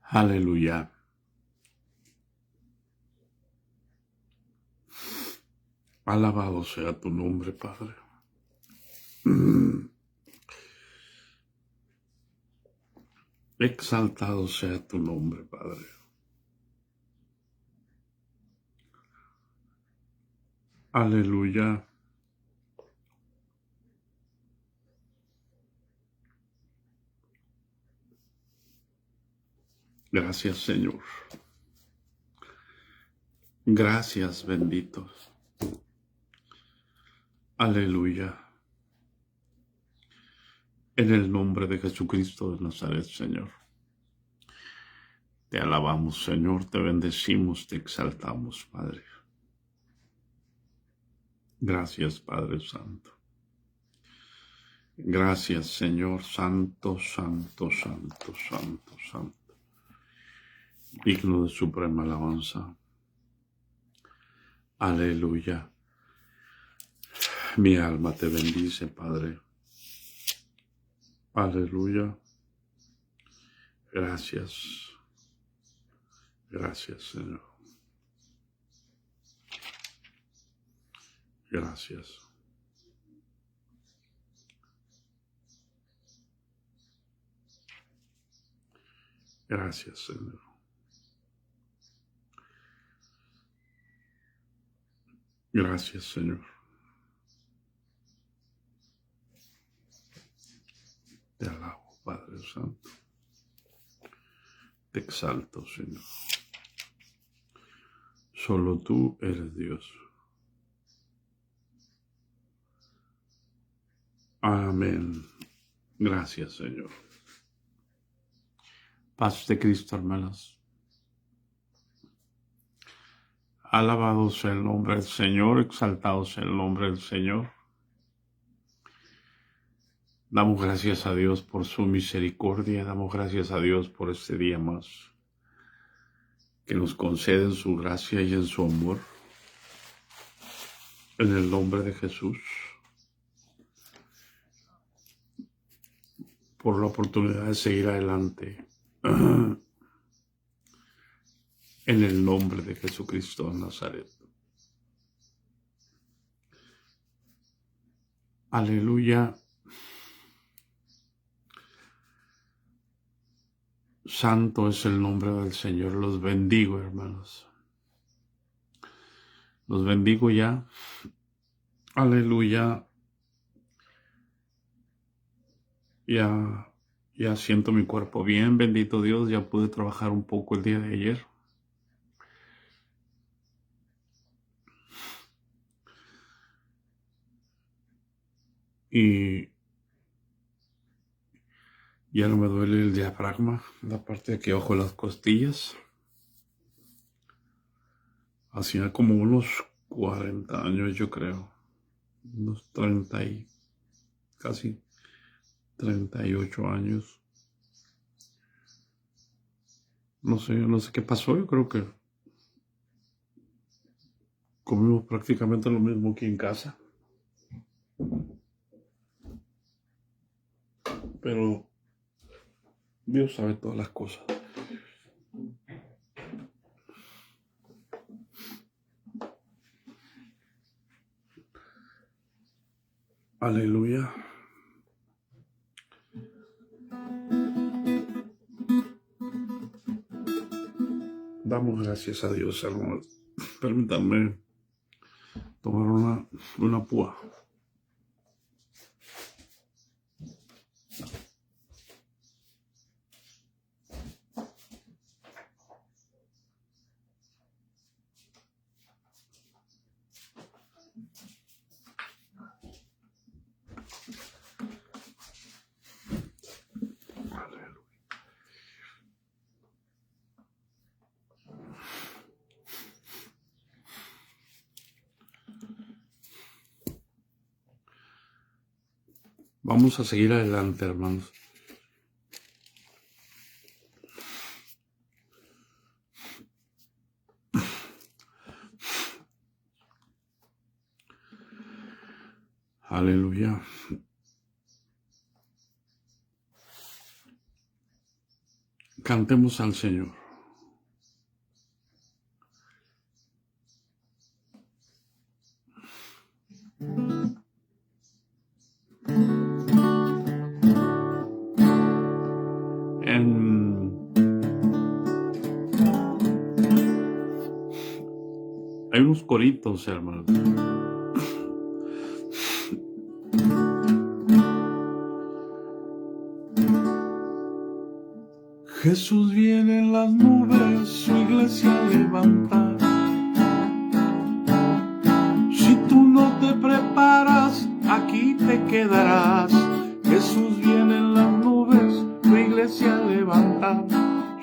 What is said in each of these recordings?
Aleluya. Alabado sea tu nombre, Padre. Exaltado sea tu nombre, Padre. Aleluya. Gracias, Señor. Gracias, bendito. Aleluya. En el nombre de Jesucristo de Nazaret, Señor. Te alabamos, Señor, te bendecimos, te exaltamos, Padre. Gracias, Padre Santo. Gracias, Señor, santo, santo, santo, santo, santo. Digno de suprema alabanza. Aleluya. Mi alma te bendice, Padre. Aleluya. Gracias. Gracias, Señor. Gracias. Gracias, Señor. Gracias, Señor. Te alabo, Padre Santo. Te exalto, Señor. Solo tú eres Dios. Amén. Gracias, Señor. Paz de Cristo, hermanos. Alabado sea el nombre del Señor, exaltado sea el nombre del Señor. Damos gracias a Dios por su misericordia, damos gracias a Dios por este día más que nos concede en su gracia y en su amor. En el nombre de Jesús, por la oportunidad de seguir adelante. En el nombre de Jesucristo de Nazaret. Aleluya. Santo es el nombre del Señor. Los bendigo, hermanos. Los bendigo ya. Aleluya. Ya siento mi cuerpo bien, bendito Dios. Ya pude trabajar un poco el día de ayer. Y ya no me duele el diafragma, la parte de aquí abajo de las costillas. Hacía como unos 40 años, yo creo. Unos 30 y casi 38 años. No sé qué pasó. Yo creo que comimos prácticamente lo mismo aquí en casa. Pero Dios sabe todas las cosas. Aleluya. Damos gracias a Dios, hermanos. Permítanme tomar una púa. Vamos a seguir adelante, hermanos. Aleluya. Cantemos al Señor. Hay unos coritos, hermanos. Jesús viene en las nubes, su iglesia levanta. Si tú no te preparas, aquí te quedarás. Jesús viene en las nubes, su iglesia levanta.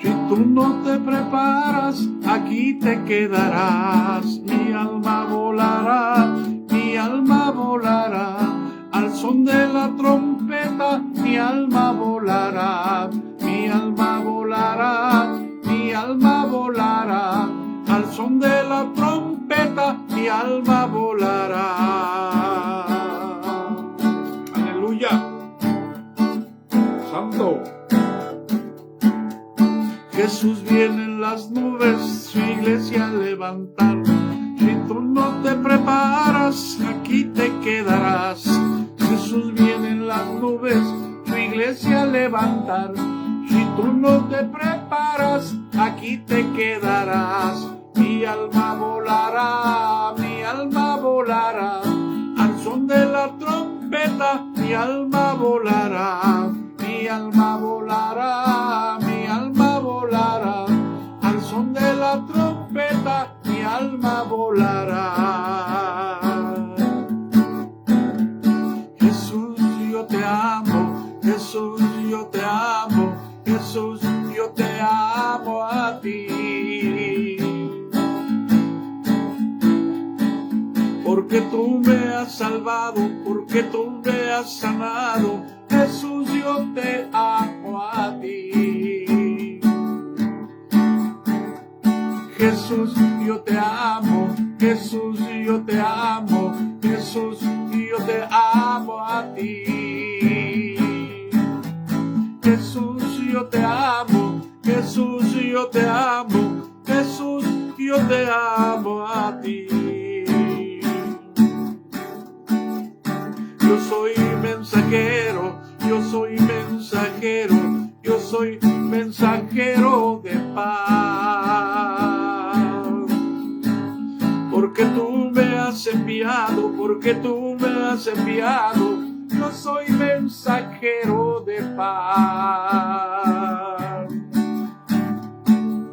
Si tú no te preparas, aquí te quedarás. Mi alma volará, mi alma volará. Al son de la trompeta, mi alma volará. Mi alma volará, mi alma volará. Al son de la trompeta, mi alma volará. Aleluya. Santo. Jesús viene en las nubes, su iglesia a levantar. Si tú no te preparas, aquí te quedarás. Jesús viene en las nubes, su iglesia a levantar. Si tú no te preparas, aquí te quedarás. Mi alma volará, mi alma volará. Al son de la trompeta, mi alma volará. Mi alma volará, mi alma volará. Al son de la trompeta, mi alma volará. Jesús, yo te amo. Jesús, yo te amo. Jesús, yo te amo a ti. Porque tú me has salvado, porque tú me has sanado. Jesús, yo te amo a ti. Jesús, yo te amo. Jesús, yo te amo. Jesús, yo te amo a ti. Jesús, yo te amo. Jesús, yo te amo. Jesús, yo te amo a ti. Yo soy mensajero, yo soy mensajero, yo soy mensajero de paz. Porque tú me has enviado, porque tú me has enviado, yo soy mensajero de paz.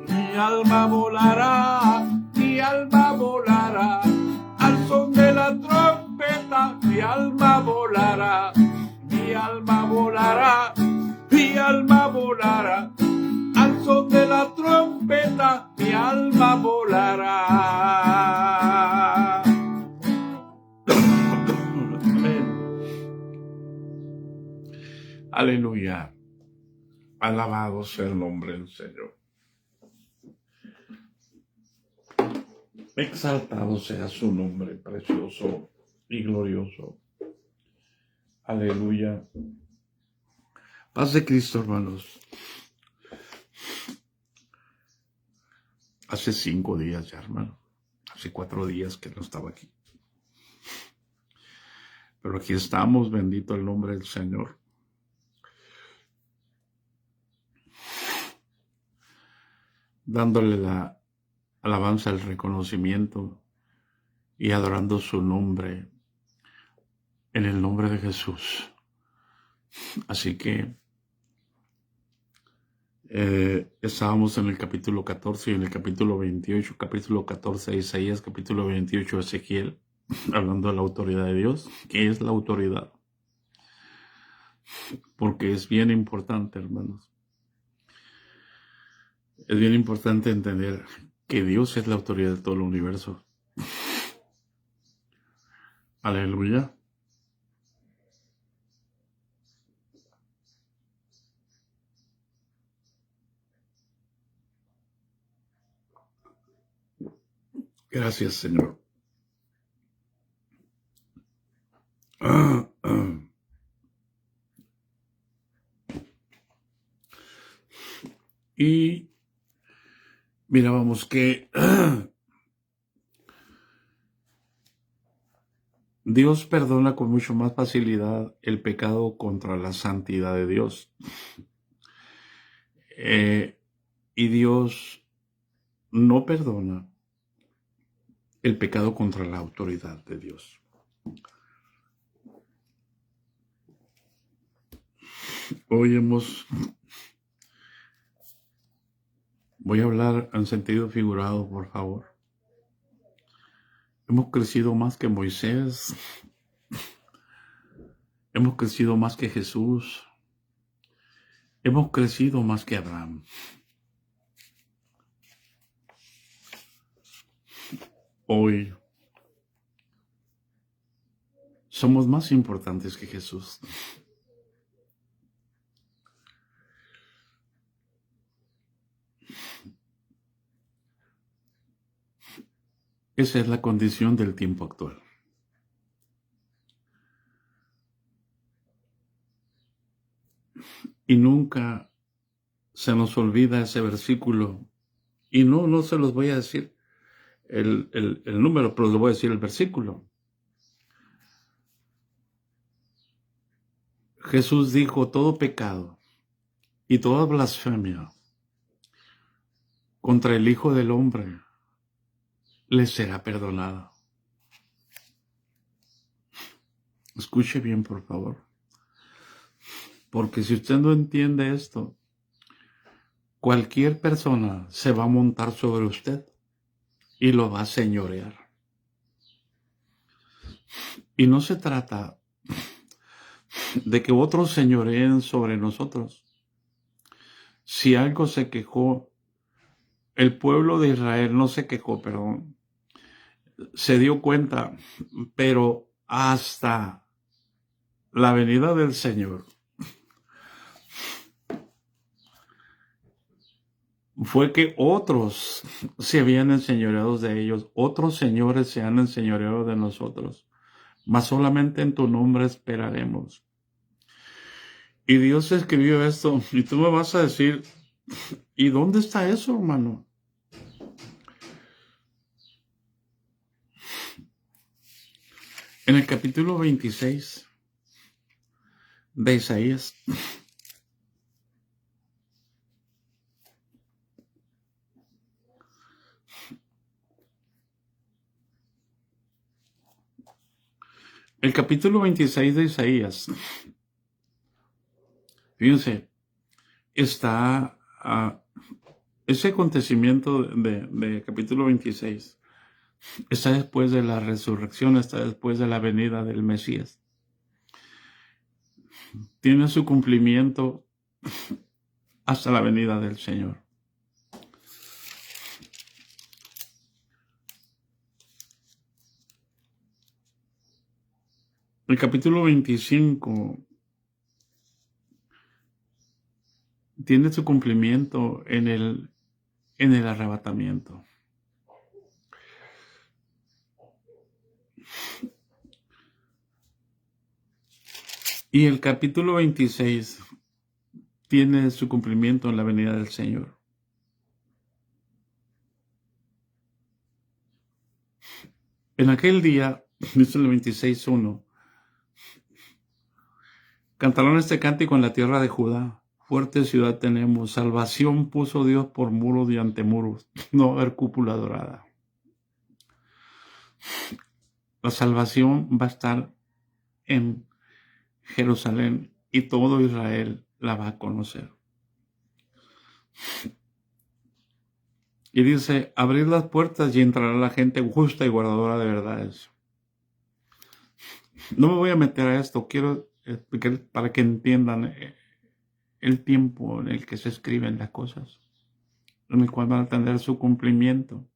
Mi alma volará, mi alma volará, al son de la trompeta, mi alma volará, mi alma volará, mi alma volará, al son de la trompeta, mi alma volará. Aleluya. Alabado sea el nombre del Señor. Exaltado sea su nombre precioso y glorioso. Aleluya. Paz de Cristo, hermanos. Hace 5 días ya, hermano. Hace 4 días que no estaba aquí. Pero aquí estamos, bendito el nombre del Señor. Dándole la alabanza, el reconocimiento y adorando su nombre en el nombre de Jesús. Así que estábamos en el capítulo 14 y en el capítulo 28, capítulo 14 de Isaías, capítulo 28 de Ezequiel, hablando de la autoridad de Dios. ¿Qué es la autoridad? Porque es bien importante, hermanos. Es bien importante entender que Dios es la autoridad de todo el universo. Aleluya. Gracias, Señor. Y mirábamos que Dios perdona con mucho más facilidad el pecado contra la santidad de Dios. Y Dios no perdona el pecado contra la autoridad de Dios. Hoy voy a hablar en sentido figurado, por favor. Hemos crecido más que Moisés. Hemos crecido más que Jesús. Hemos crecido más que Abraham. Hoy somos más importantes que Jesús. Esa es la condición del tiempo actual. Y nunca se nos olvida ese versículo. Y no se los voy a decir el número, pero les voy a decir el versículo. Jesús dijo: todo pecado y toda blasfemia contra el Hijo del Hombre le será perdonada. Escuche bien, por favor. Porque si usted no entiende esto, cualquier persona se va a montar sobre usted y lo va a señorear. Y no se trata de que otros señoreen sobre nosotros. Si algo se quejó, el pueblo de Israel no se quejó, perdón, se dio cuenta, pero hasta la venida del Señor fue que otros se habían enseñoreado de ellos, otros señores se han enseñoreado de nosotros, mas solamente en tu nombre esperaremos. Y Dios escribió esto, y tú me vas a decir, ¿y dónde está eso, hermano? En el capítulo 26 de Isaías. El capítulo 26 de Isaías, fíjense, está ese acontecimiento de capítulo 26, está después de la resurrección, está después de la venida del Mesías. Tiene su cumplimiento hasta la venida del Señor. El capítulo 25 tiene su cumplimiento en el arrebatamiento. Y el capítulo 26 tiene su cumplimiento en la venida del Señor. En aquel día, dice el 26:1, cantaron este cántico en la tierra de Judá. Fuerte ciudad tenemos, salvación puso Dios por muros y antemuros, no va a haber cúpula dorada. La salvación va a estar en Jerusalén y todo Israel la va a conocer. Y dice: abrid las puertas y entrará la gente justa y guardadora de verdades. No me voy a meter a esto, quiero explicar para que entiendan el tiempo en el que se escriben las cosas, en el cual van a tener su cumplimiento.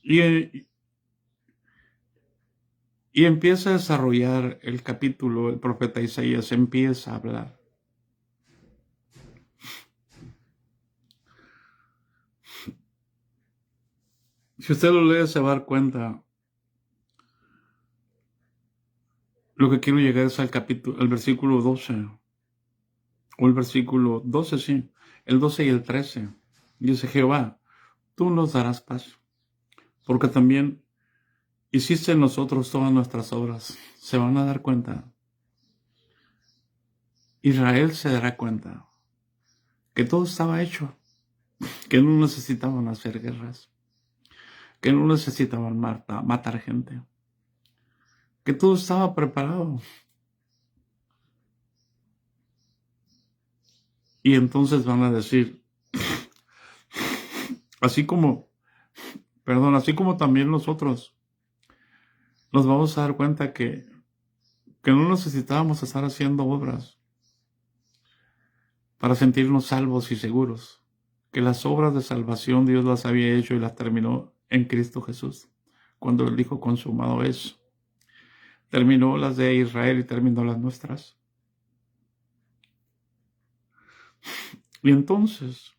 Y empieza a desarrollar el capítulo, el profeta Isaías empieza a hablar. Si usted lo lee, se va a dar cuenta. Lo que quiero llegar es al versículo 12. o el versículo 12, sí, el 12 y el 13. Dice: Jehová, tú nos darás paz, porque también hiciste en nosotros todas nuestras obras. Se van a dar cuenta. Israel se dará cuenta que todo estaba hecho, que no necesitaban hacer guerras, que no necesitaban matar gente, que todo estaba preparado. Y entonces van a decir, así como también nosotros nos vamos a dar cuenta que no necesitábamos estar haciendo obras para sentirnos salvos y seguros, que las obras de salvación Dios las había hecho y las terminó en Cristo Jesús, cuando Él dijo: consumado es. Terminó las de Israel y terminó las nuestras. Y entonces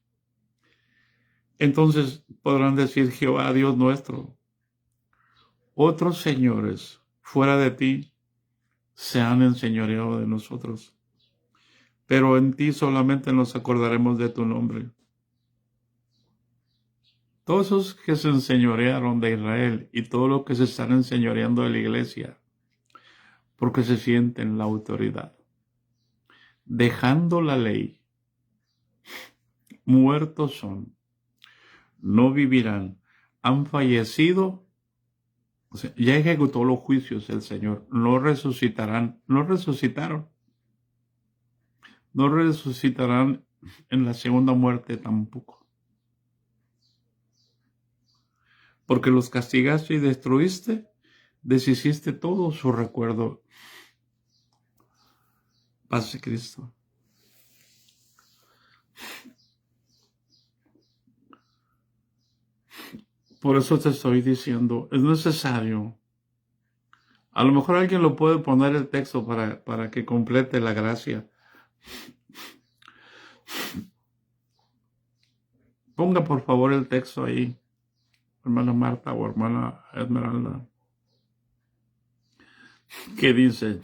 podrán decir: Jehová, Dios nuestro, otros señores fuera de ti se han enseñoreado de nosotros, pero en ti solamente nos acordaremos de tu nombre. Todos esos que se enseñorearon de Israel y todos los que se están enseñoreando de la iglesia, porque se sienten la autoridad, dejando la ley, muertos son, no vivirán, han fallecido. O sea, ya ejecutó los juicios el Señor, no resucitarán, no resucitaron, no resucitarán en la segunda muerte tampoco. Porque los castigaste y destruiste, deshiciste todo su recuerdo. Paz de Cristo. Por eso te estoy diciendo, es necesario. A lo mejor alguien lo puede poner el texto para que complete la gracia. Ponga por favor el texto ahí, hermana Marta o hermana Esmeralda. ¿Qué dice?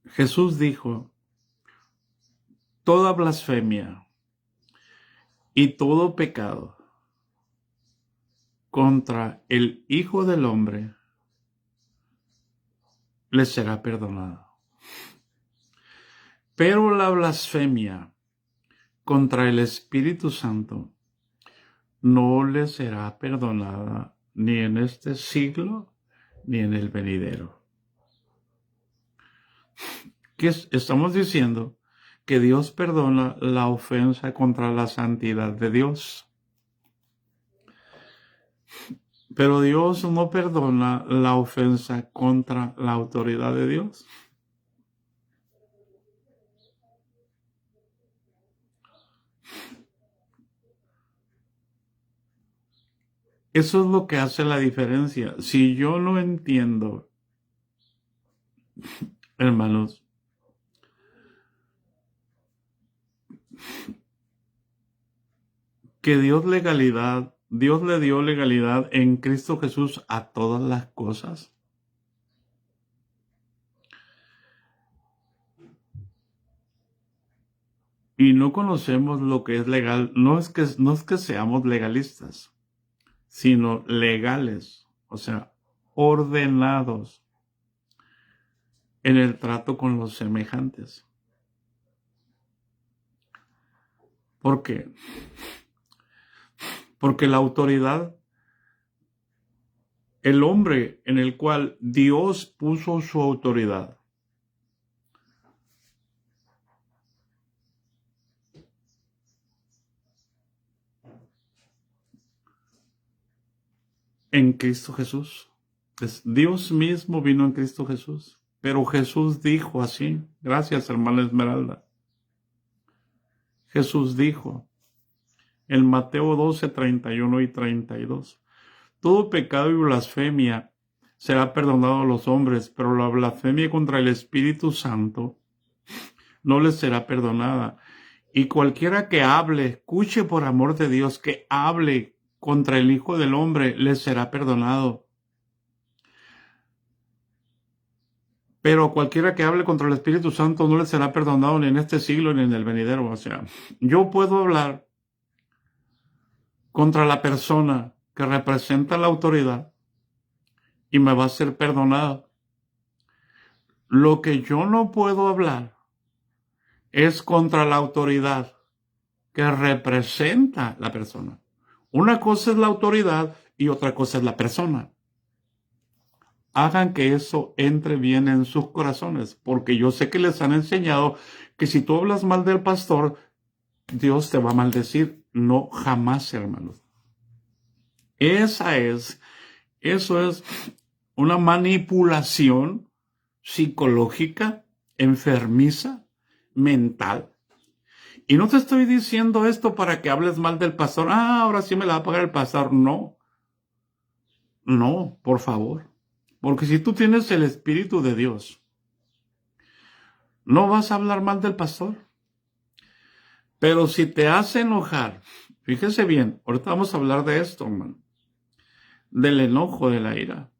Jesús dijo: toda blasfemia y todo pecado contra el Hijo del Hombre le será perdonado. Pero la blasfemia contra el Espíritu Santo no le será perdonada ni en este siglo ni en el venidero. ¿Qué estamos diciendo? Que Dios perdona la ofensa contra la santidad de Dios. Pero Dios no perdona la ofensa contra la autoridad de Dios. Eso es lo que hace la diferencia. Si yo no entiendo, hermanos, que Dios le dio legalidad en Cristo Jesús a todas las cosas. Y no conocemos lo que es legal. No es que seamos legalistas, sino legales, o sea, ordenados en el trato con los semejantes. ¿Por qué? Porque la autoridad, el hombre en el cual Dios puso su autoridad, en Cristo Jesús. Dios mismo vino en Cristo Jesús. Pero Jesús dijo así. Gracias, hermana Esmeralda. Jesús dijo en Mateo 12, 31 y 32. Todo pecado y blasfemia será perdonado a los hombres, pero la blasfemia contra el Espíritu Santo no les será perdonada. Y cualquiera que hable, escuche por amor de Dios, que hable contra el Hijo del Hombre, les será perdonado. Pero cualquiera que hable contra el Espíritu Santo no le será perdonado ni en este siglo ni en el venidero. O sea, yo puedo hablar contra la persona que representa la autoridad y me va a ser perdonado. Lo que yo no puedo hablar es contra la autoridad que representa la persona. Una cosa es la autoridad y otra cosa es la persona. Hagan que eso entre bien en sus corazones, porque yo sé que les han enseñado que si tú hablas mal del pastor, Dios te va a maldecir. No, jamás, hermanos. Eso es una manipulación psicológica, enfermiza, mental. Y no te estoy diciendo esto para que hables mal del pastor. Ahora sí me la va a pagar el pastor. No, no, por favor. Porque si tú tienes el Espíritu de Dios, no vas a hablar mal del pastor. Pero si te hace enojar, fíjese bien, ahorita vamos a hablar de esto, hermano, del enojo, de la ira.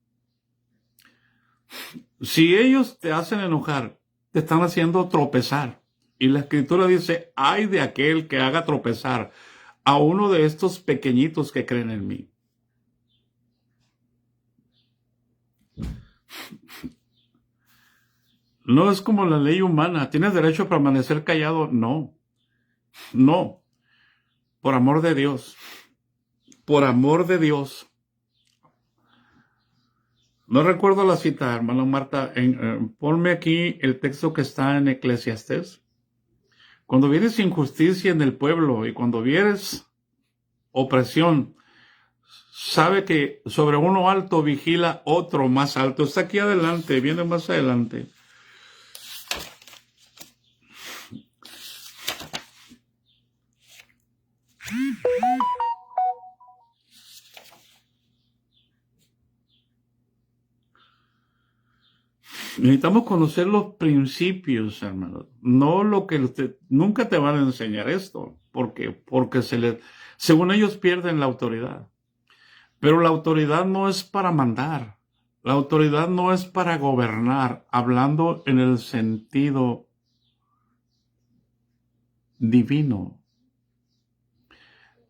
Si ellos te hacen enojar, te están haciendo tropezar. Y la Escritura dice, ay de aquel que haga tropezar a uno de estos pequeñitos que creen en mí. No es como la ley humana. ¿Tienes derecho a permanecer callado? No. No. Por amor de Dios. Por amor de Dios. No recuerdo la cita, hermana Marta. Ponme aquí el texto que está en Eclesiastés. Cuando vieres injusticia en el pueblo y cuando vieres opresión, sabe que sobre uno alto vigila otro más alto. Está aquí adelante, viene más adelante. Necesitamos conocer los principios, hermanos. No lo que nunca te van a enseñar esto. ¿Por qué? Porque según ellos pierden la autoridad. Pero la autoridad no es para mandar. La autoridad no es para gobernar, hablando en el sentido divino.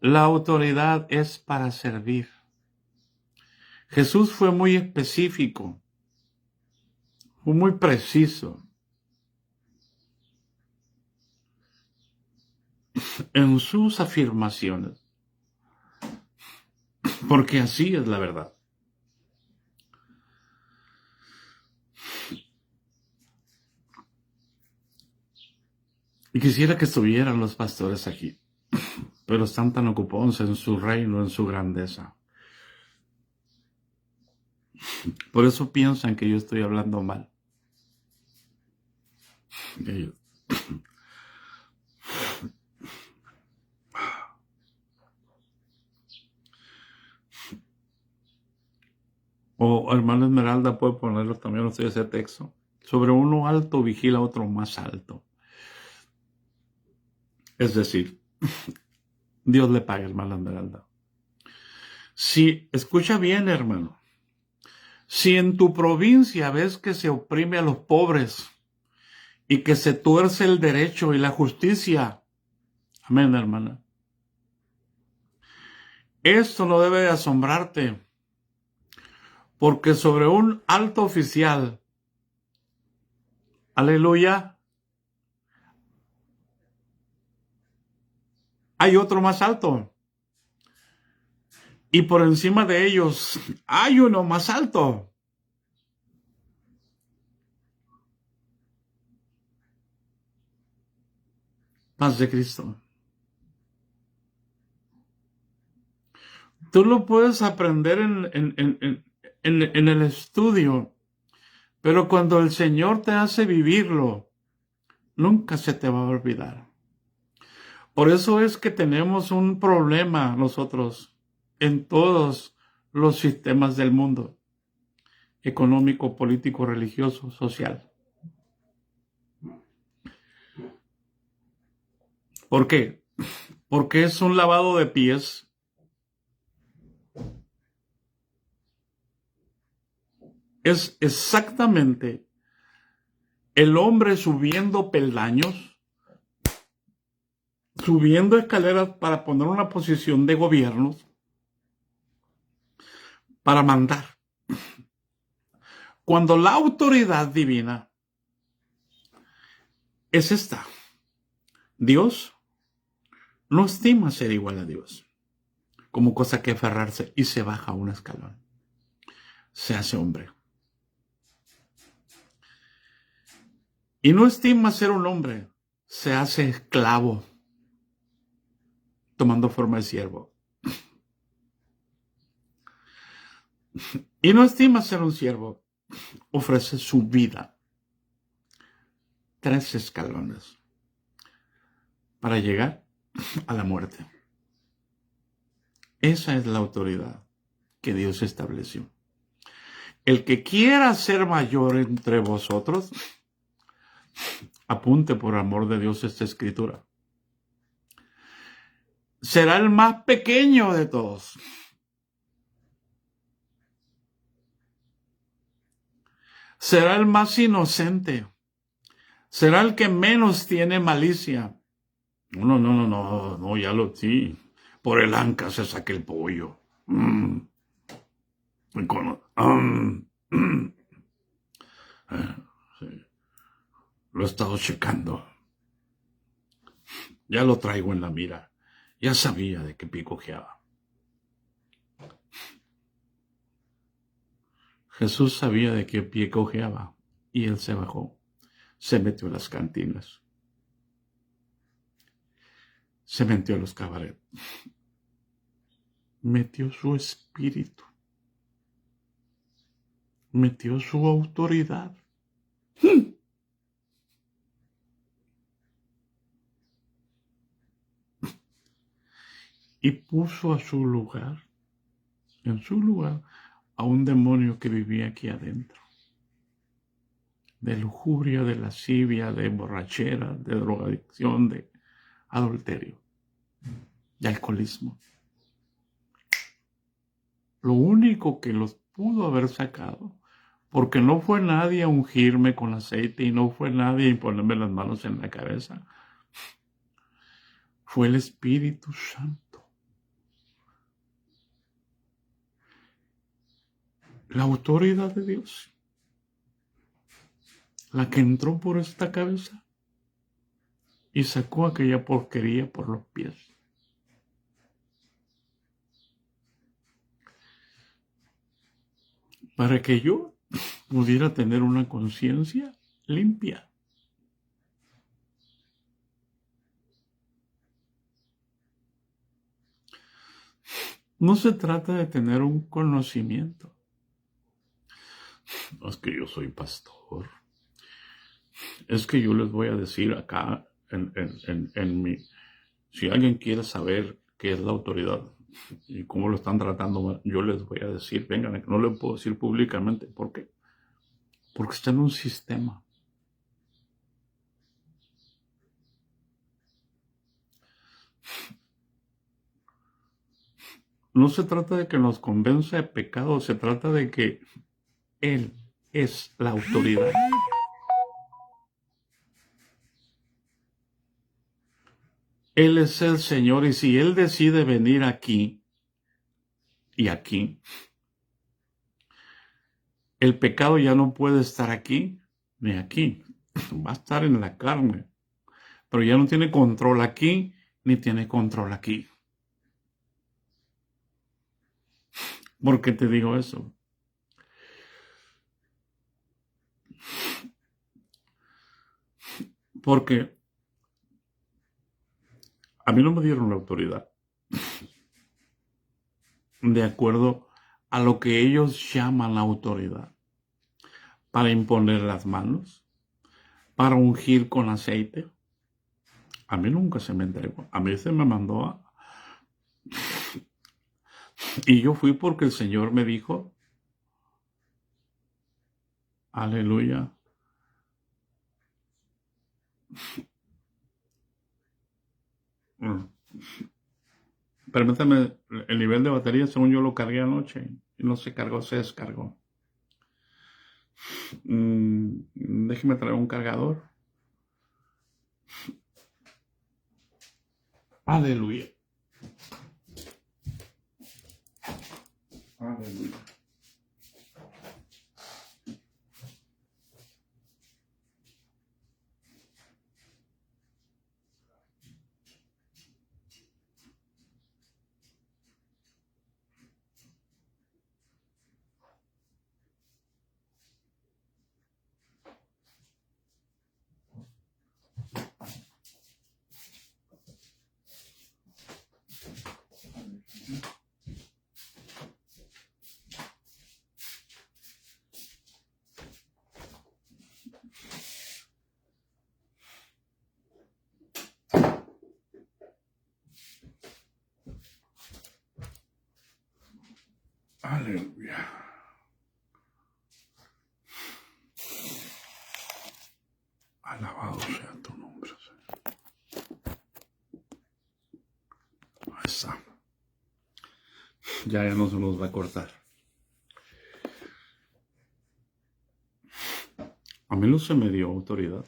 La autoridad es para servir. Jesús fue muy específico. Fue muy preciso en sus afirmaciones, porque así es la verdad. Y quisiera que estuvieran los pastores aquí, pero están tan ocupados en su reino, en su grandeza. Por eso piensan que yo estoy hablando mal. O hermana Esmeralda puede ponerlo también, no sé ese texto. Sobre uno alto vigila otro más alto. Es decir, Dios le paga, hermana Esmeralda. Si, escucha bien, hermano. Si en tu provincia ves que se oprime a los pobres y que se tuerce el derecho y la justicia, amén, hermana. Esto no debe de asombrarte, porque sobre un alto oficial, aleluya, hay otro más alto. Y por encima de ellos hay uno más alto. Paz de Cristo. Tú lo puedes aprender en el estudio, pero cuando el Señor te hace vivirlo, nunca se te va a olvidar. Por eso es que tenemos un problema nosotros en todos los sistemas del mundo, económico, político, religioso, social. ¿Por qué? Porque es un lavado de pies. Es exactamente el hombre subiendo peldaños, subiendo escaleras para poner una posición de gobierno, para mandar. Cuando la autoridad divina es esta. Dios no estima ser igual a Dios como cosa que aferrarse y se baja un escalón. Se hace hombre. Y no estima ser un hombre. Se hace esclavo, tomando forma de siervo. Y no estima ser un siervo. Ofrece su vida. 3 escalones para llegar a la muerte. Esa es la autoridad que Dios estableció. El que quiera ser mayor entre vosotros, apunte por amor de Dios esta escritura. Será el más pequeño de todos. Será el más inocente. Será el que menos tiene malicia. No, ya lo sí. Por el anca se saque el pollo. Sí. Lo he estado checando. Ya lo traigo en la mira. Ya sabía de qué pie cojeaba. Jesús sabía de qué pie cojeaba y él se bajó. Se metió en las cantinas. Se metió en los cabarets. Metió su espíritu. Metió su autoridad. Y puso a su lugar, en su lugar, a un demonio que vivía aquí adentro. De lujuria, de lascivia, de borrachera, de drogadicción, de adulterio, de alcoholismo. Lo único que los pudo haber sacado, porque no fue nadie a ungirme con aceite y no fue nadie a ponerme las manos en la cabeza, fue el Espíritu Santo. La autoridad de Dios, la que entró por esta cabeza y sacó aquella porquería por los pies. Para que yo pudiera tener una conciencia limpia. No se trata de tener un conocimiento. Es que yo soy pastor. Es que yo les voy a decir acá en mi... Si alguien quiere saber qué es la autoridad y cómo lo están tratando, yo les voy a decir, vengan, no le puedo decir públicamente. ¿Por qué? Porque está en un sistema. No se trata de que nos convenza de pecado, se trata de que Él es la autoridad. Él es el Señor y si Él decide venir aquí y aquí, el pecado ya no puede estar aquí ni aquí. Va a estar en la carne, pero ya no tiene control aquí ni tiene control aquí. ¿Por qué te digo eso? Porque a mí no me dieron la autoridad de acuerdo a lo que ellos llaman la autoridad para imponer las manos, para ungir con aceite. A mí nunca se me entregó. A mí se me mandó a... Y yo fui porque el Señor me dijo, aleluya, permítame, el nivel de batería según yo lo cargué anoche y no se cargó, se descargó. Déjeme traer un cargador. Aleluya. Aleluya. Aleluya. Alabado sea tu nombre, Señor. Ahí está. Ya no se nos va a cortar. A mí no se me dio autoridad.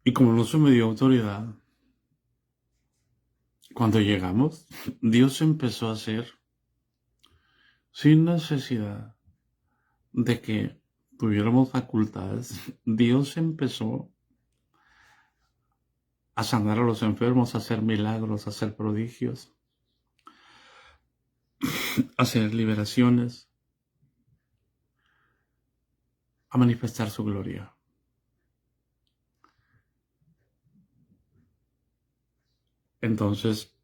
Y como no se me dio autoridad, cuando llegamos, Dios empezó a hacer sin necesidad de que tuviéramos facultades. Dios empezó a sanar a los enfermos, a hacer milagros, a hacer prodigios, a hacer liberaciones, a manifestar su gloria. Entonces,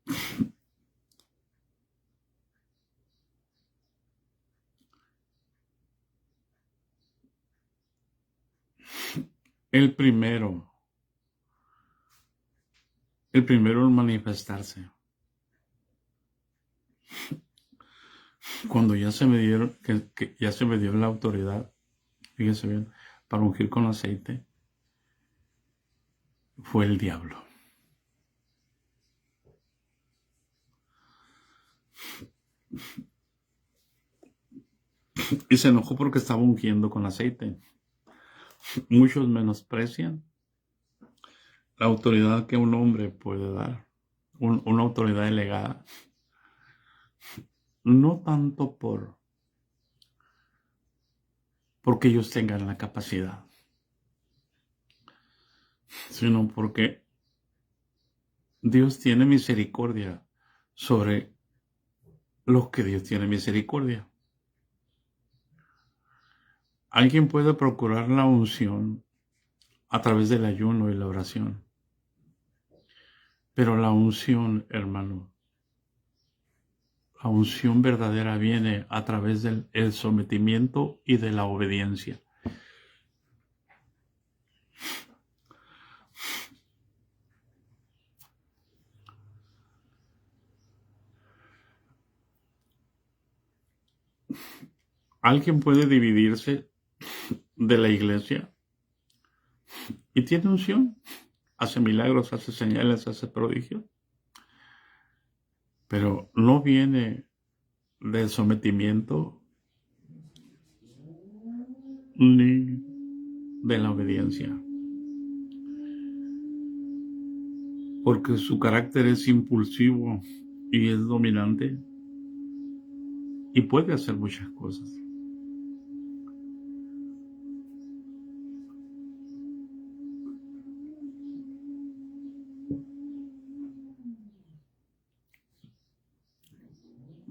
el primero en manifestarse, cuando ya se me dieron, que ya se me dio la autoridad, fíjense bien, para ungir con aceite, fue el diablo. Y se enojó porque estaba ungiendo con aceite. Muchos menosprecian la autoridad que un hombre puede dar, una autoridad delegada. No tanto porque ellos tengan la capacidad, sino porque Dios tiene misericordia sobre los que Dios tiene misericordia. Alguien puede procurar la unción a través del ayuno y la oración. Pero la unción, hermano, la unción verdadera viene a través del sometimiento y de la obediencia. Alguien puede dividirse de la iglesia y tiene unción, hace milagros, hace señales, hace prodigios, pero no viene del sometimiento ni de la obediencia, porque su carácter es impulsivo y es dominante y puede hacer muchas cosas.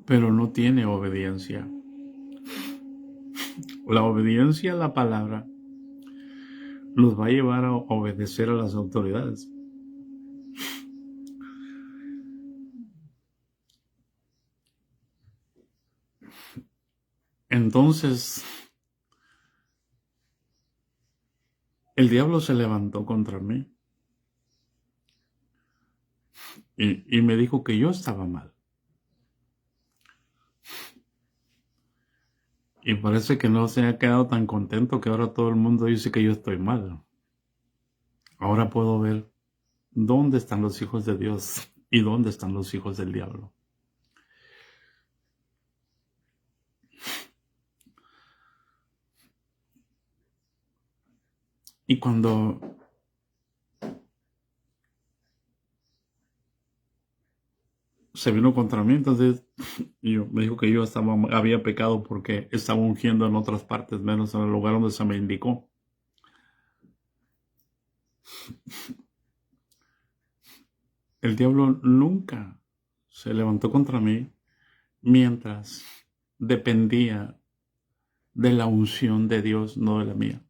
Pero no tiene obediencia. La obediencia a la palabra nos va a llevar a obedecer a las autoridades. Entonces, el diablo se levantó contra mí y me dijo que yo estaba mal. Y parece que no se ha quedado tan contento que ahora todo el mundo dice que yo estoy mal. Ahora puedo ver dónde están los hijos de Dios y dónde están los hijos del diablo. Y cuando se vino contra mí, entonces me dijo que yo había pecado porque estaba ungiendo en otras partes, menos en el lugar donde se me indicó. El diablo nunca se levantó contra mí mientras dependía de la unción de Dios, no de la mía.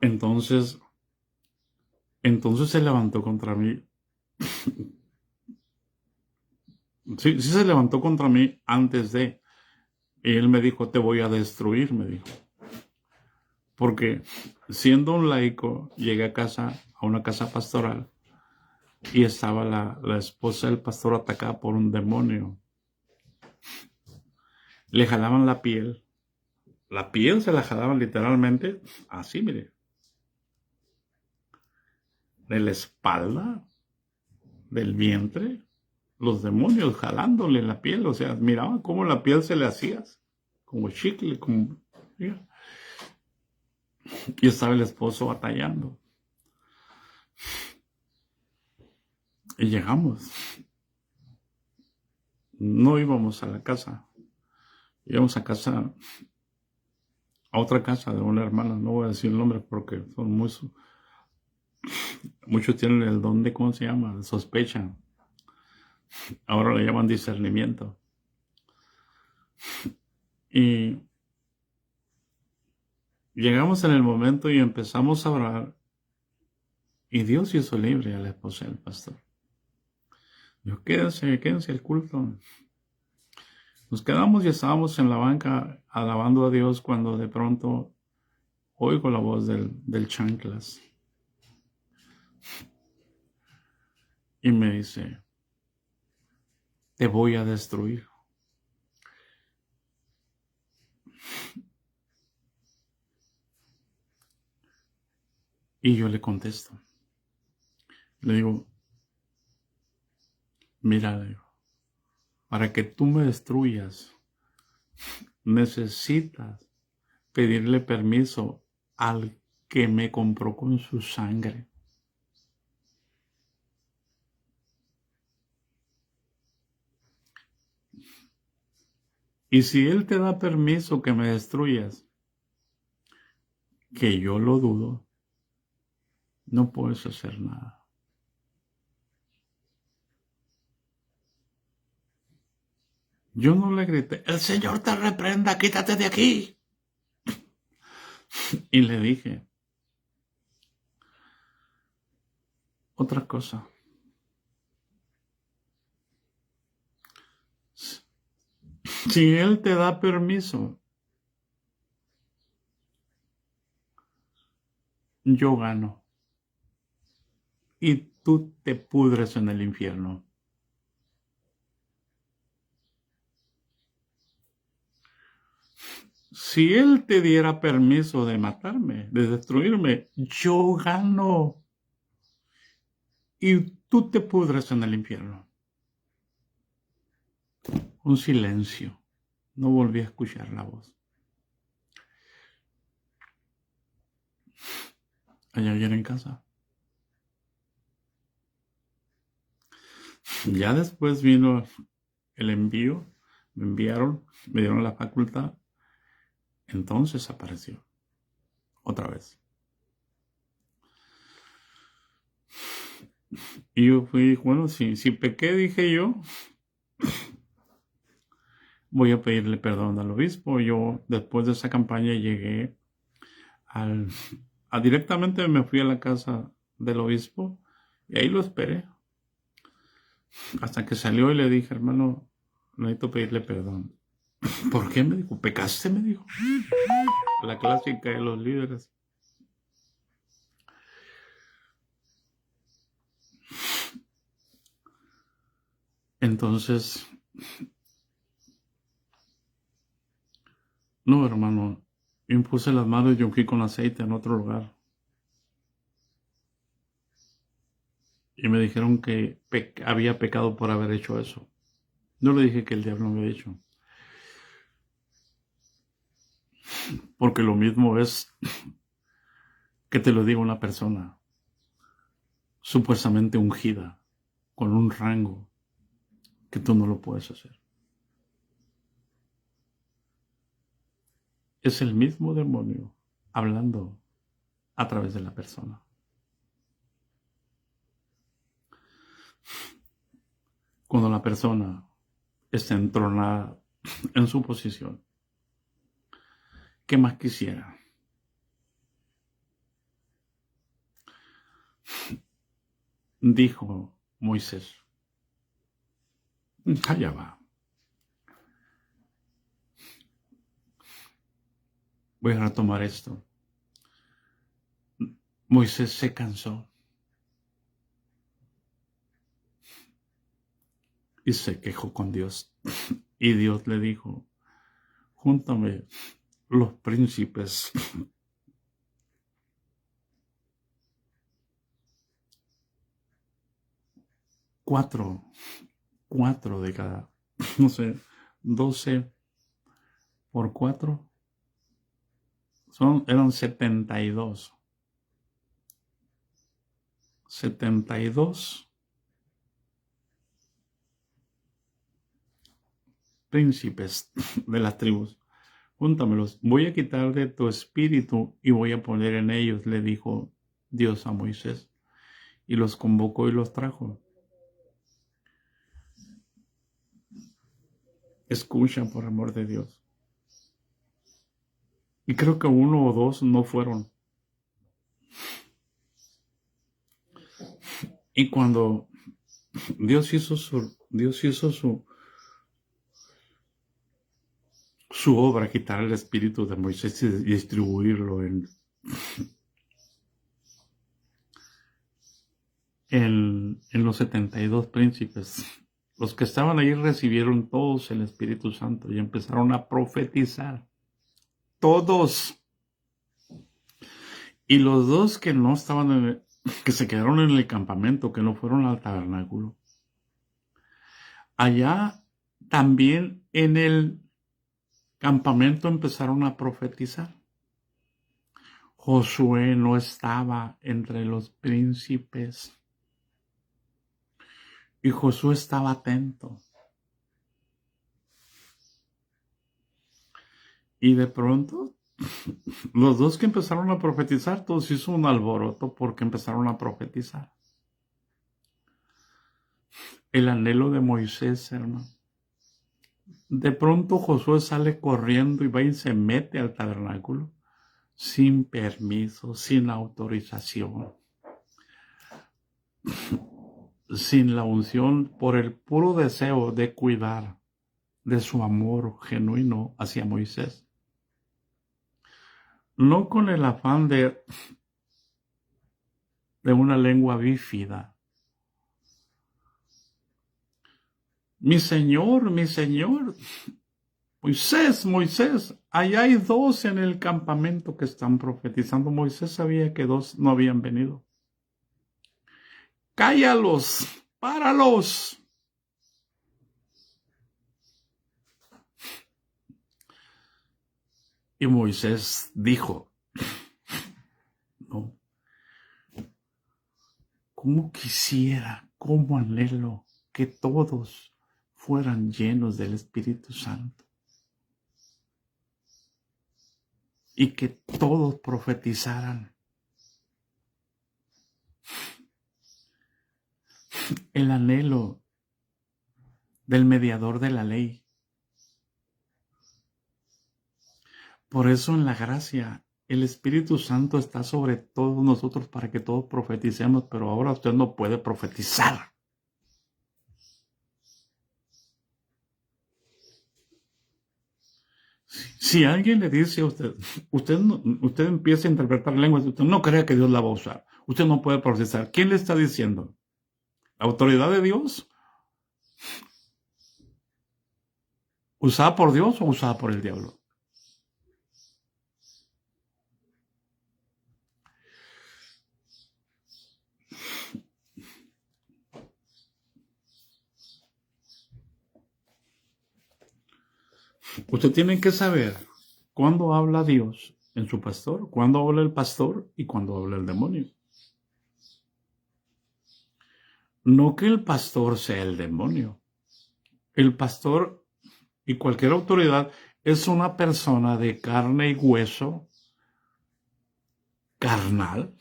Entonces se levantó contra mí. Sí se levantó contra mí antes de. Y él me dijo, te voy a destruir, me dijo. Porque siendo un laico, llegué a una casa pastoral, y estaba la esposa del pastor atacada por un demonio. Le jalaban la piel. La piel se la jalaban literalmente así, mire. De la espalda, del vientre, los demonios jalándole la piel. O sea, miraban cómo la piel se le hacía, como chicle, como... Y estaba el esposo batallando. Y llegamos. No íbamos a la casa. Íbamos a otra casa de una hermana. No voy a decir el nombre porque son muchos tienen el don de, ¿cómo se llama? Sospecha. Ahora le llaman discernimiento. Y llegamos en el momento y empezamos a orar. Y Dios hizo libre a la esposa del pastor. Dijo, quédense el culto. Nos quedamos y estábamos en la banca alabando a Dios cuando de pronto oigo la voz del chanclas. Y me dice, te voy a destruir. Y yo le contesto. Le digo, mira, para que tú me destruyas, necesitas pedirle permiso al que me compró con su sangre. Y si él te da permiso que me destruyas, que yo lo dudo, no puedes hacer nada. Yo no le grité, el Señor te reprenda, quítate de aquí. Y le dije otra cosa. Si él te da permiso, yo gano. Y tú te pudres en el infierno. Si él te diera permiso de matarme, de destruirme, yo gano. Y tú te pudres en el infierno. Un silencio. No volví a escuchar la voz. Allá ayer en casa. Ya después vino el envío. Me enviaron, me dieron la facultad. Entonces apareció. Otra vez. Y yo fui, bueno, si pequé, dije yo, voy a pedirle perdón al obispo. Yo, después de esa campaña, llegué directamente me fui a la casa del obispo y ahí lo esperé. Hasta que salió y le dije, hermano, necesito pedirle perdón. ¿Por qué? Me dijo, ¿pecaste? Me dijo. La clásica de los líderes. Entonces, no, hermano, impuse las manos y ungí con aceite en otro lugar. Y me dijeron que había pecado por haber hecho eso. Yo le dije que el diablo me había hecho. Porque lo mismo es que te lo diga una persona supuestamente ungida, con un rango que tú no lo puedes hacer. Es el mismo demonio hablando a través de la persona. Cuando la persona está entronada en su posición, ¿qué más quisiera? Dijo Moisés. Allá va. Voy a retomar esto. Moisés se cansó y se quejó con Dios. Y Dios le dijo, júntame los príncipes. Cuatro de cada, no sé, 12 por 4, eran 72. 72 príncipes de las tribus. Júntamelos, voy a quitar de tu espíritu y voy a poner en ellos, le dijo Dios a Moisés. Y los convocó y los trajo. Escucha, por amor de Dios. Y creo que 1 o 2 no fueron. Y cuando Dios hizo su obra, quitar el espíritu de Moisés y distribuirlo en los 72 príncipes. Los que estaban ahí recibieron todos el Espíritu Santo y empezaron a profetizar. Todos. Y los 2 que no estaban que se quedaron en el campamento, que no fueron al tabernáculo, allá también en el campamento empezaron a profetizar. Josué no estaba entre los príncipes. Y Josué estaba atento. Y de pronto, los 2 que empezaron a profetizar, todos hizo un alboroto porque empezaron a profetizar. El anhelo de Moisés, hermano. De pronto Josué sale corriendo y va y se mete al tabernáculo sin permiso, sin autorización, sin la unción, por el puro deseo de cuidar de su amor genuino hacia Moisés. No con el afán de una lengua bífida. Mi Señor, Moisés, allá hay 2 en el campamento que están profetizando. Moisés sabía que 2 no habían venido. Cállalos, páralos. Y Moisés dijo, no, cómo quisiera, cómo anhelo que todos fueran llenos del Espíritu Santo y que todos profetizaran. El anhelo del mediador de la ley. Por eso en la gracia, el Espíritu Santo está sobre todos nosotros para que todos profeticemos, pero ahora usted no puede profetizar. Si alguien le dice a usted empieza a interpretar lenguas, usted no cree que Dios la va a usar. Usted no puede profetizar. ¿Quién le está diciendo? ¿La autoridad de Dios? ¿Usada por Dios o usada por el diablo? Usted tiene que saber ¿Cuándo habla Dios en su pastor? ¿Cuándo habla el pastor y cuándo habla el demonio? No que el pastor sea el demonio. El pastor y cualquier autoridad es una persona de carne y hueso, carnal,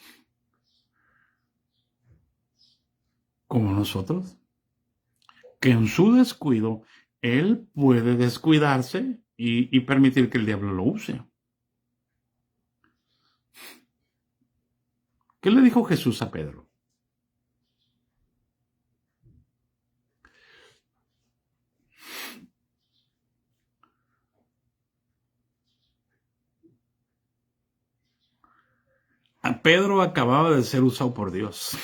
como nosotros, que en su descuido, él puede descuidarse y permitir que el diablo lo use. ¿Qué le dijo Jesús a Pedro? A Pedro acababa de ser usado por Dios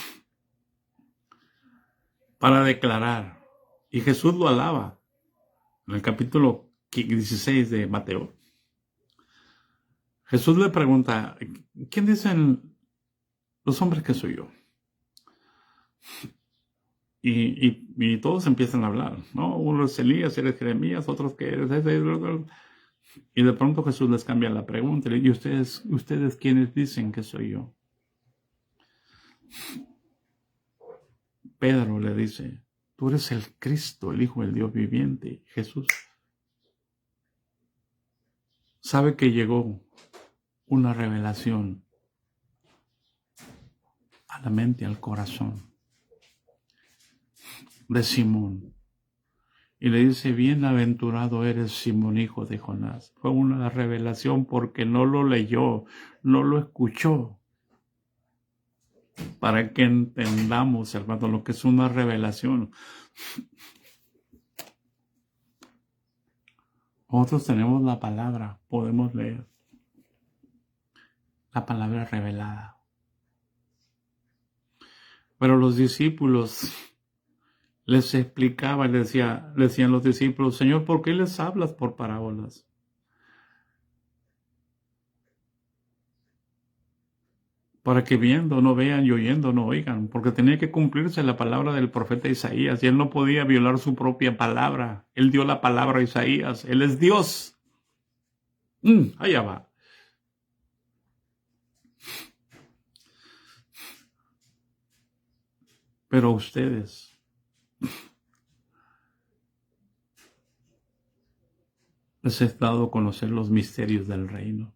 para declarar, y Jesús lo alaba en el capítulo 16 de Mateo. Jesús le pregunta, ¿quién dicen los hombres que soy yo? Y todos empiezan a hablar, ¿no? Uno es Elías, eres Jeremías, otros que eres ese. Y de pronto Jesús les cambia la pregunta. ¿Y ustedes quiénes dicen que soy yo? Pedro le dice, tú eres el Cristo, el Hijo del Dios viviente. Jesús sabe que llegó una revelación a la mente, al corazón de Simón. Y le dice, bienaventurado eres Simón, hijo de Jonás. Fue una revelación porque no lo leyó, no lo escuchó. Para que entendamos, hermano, lo que es una revelación. Nosotros tenemos la palabra, podemos leer la palabra revelada. Pero los discípulos les explicaban, decían los discípulos, Señor, ¿por qué les hablas por parábolas? Para que viendo no vean y oyendo no oigan, porque tenía que cumplirse la palabra del profeta Isaías, y él no podía violar su propia palabra. Él dio la palabra a Isaías, él es Dios. Allá va. Pero a ustedes les he dado a conocer los misterios del reino.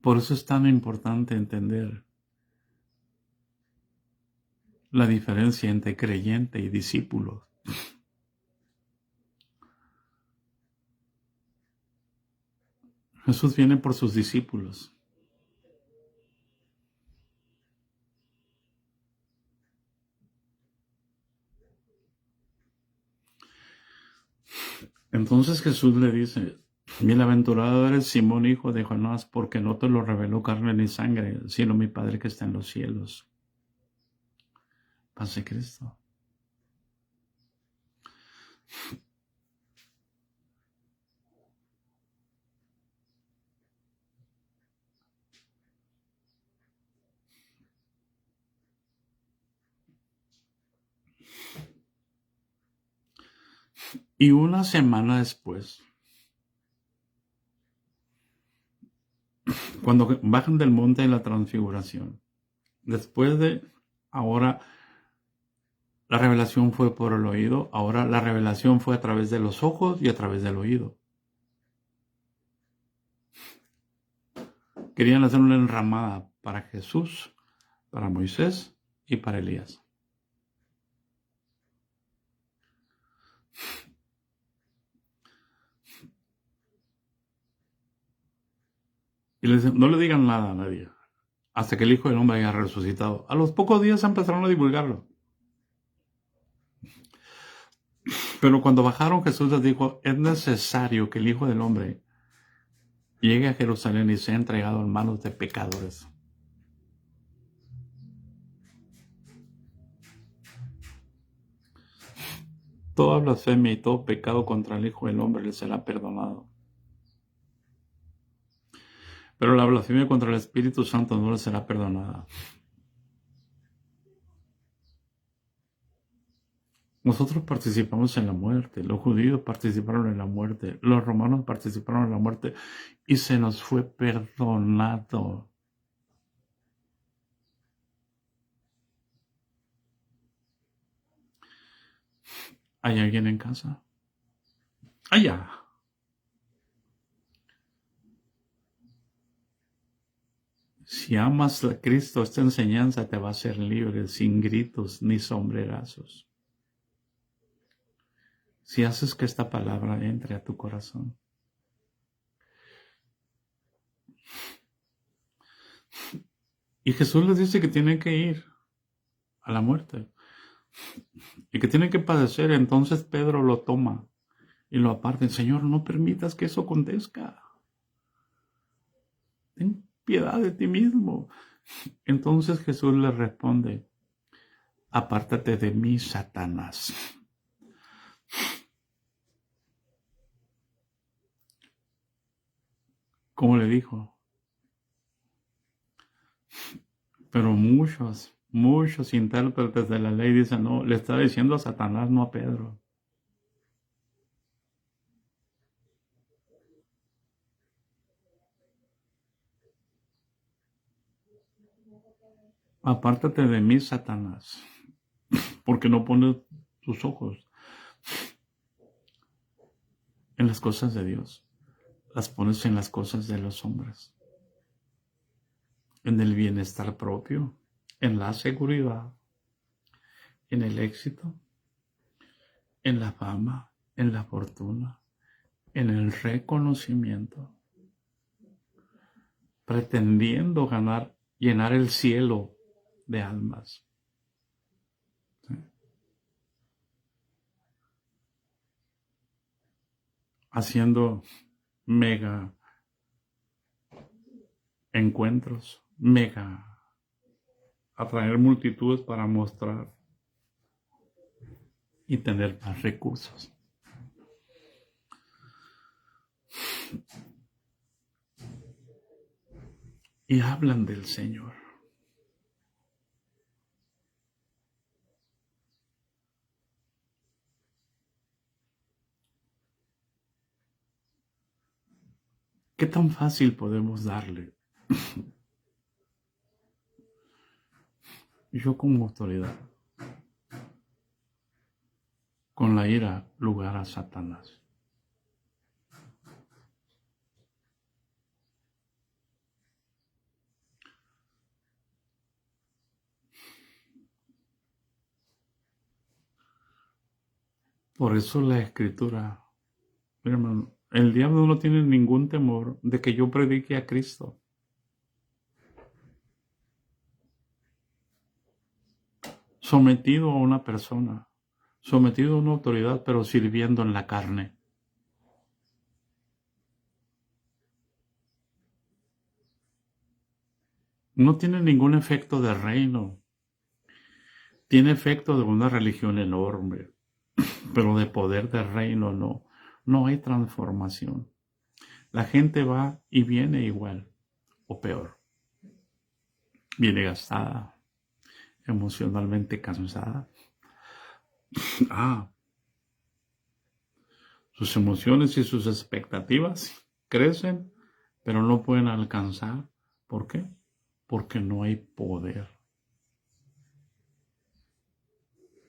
Por eso es tan importante entender la diferencia entre creyente y discípulo. Jesús viene por sus discípulos. Entonces Jesús le dice, bienaventurado eres Simón, hijo de Jonás, porque no te lo reveló carne ni sangre, sino mi Padre que está en los cielos. Paz de Cristo. Y una semana después, cuando bajan del monte de la transfiguración, después de ahora la revelación fue por el oído, ahora la revelación fue a través de los ojos y a través del oído. Querían hacer una enramada para Jesús, para Moisés y para Elías. Y les dicen, no le digan nada a nadie, hasta que el Hijo del Hombre haya resucitado. A los pocos días empezaron a divulgarlo. Pero cuando bajaron, Jesús les dijo, es necesario que el Hijo del Hombre llegue a Jerusalén y sea entregado en manos de pecadores. Toda blasfemia y todo pecado contra el Hijo del Hombre le será perdonado. Pero la blasfemia contra el Espíritu Santo no le será perdonada. Nosotros participamos en la muerte, los judíos participaron en la muerte, los romanos participaron en la muerte y se nos fue perdonado. ¿Hay alguien en casa? Allá. Si amas a Cristo, esta enseñanza te va a hacer libre, sin gritos ni sombrerazos. Si haces que esta palabra entre a tu corazón. Y Jesús les dice que tienen que ir a la muerte y que tienen que padecer. Entonces Pedro lo toma y lo aparta. Señor, no permitas que eso acontezca. Ten piedad de ti mismo. Entonces Jesús le responde, apártate de mí, Satanás. ¿Cómo le dijo? Pero muchos intérpretes de la ley dicen, no, le está diciendo a Satanás, no a Pedro. Apártate de mí, Satanás, porque no pones tus ojos en las cosas de Dios, las pones en las cosas de los hombres, en el bienestar propio, en la seguridad, en el éxito, en la fama, en la fortuna, en el reconocimiento, pretendiendo llenar el cielo de almas. ¿Sí? Haciendo mega encuentros, atraer multitudes para mostrar y tener más recursos. Y hablan del Señor. ¿Qué tan fácil podemos darle? Yo como autoridad, con la ira, lugar a Satanás. Por eso la Escritura, mi hermano, el diablo no tiene ningún temor de que yo predique a Cristo. Sometido a una persona, sometido a una autoridad, pero sirviendo en la carne. No tiene ningún efecto de reino. Tiene efecto de una religión enorme, pero de poder de reino no. No hay transformación. La gente va y viene igual, o peor. Viene gastada, emocionalmente cansada. Sus emociones y sus expectativas crecen, pero no pueden alcanzar. ¿Por qué? Porque no hay poder.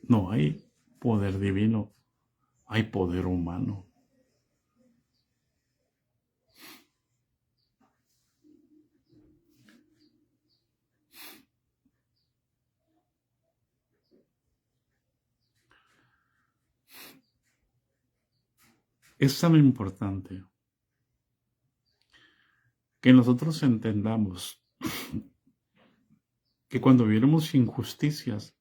No hay poder divino, hay poder humano. Es tan importante que nosotros entendamos que cuando viéramos injusticias,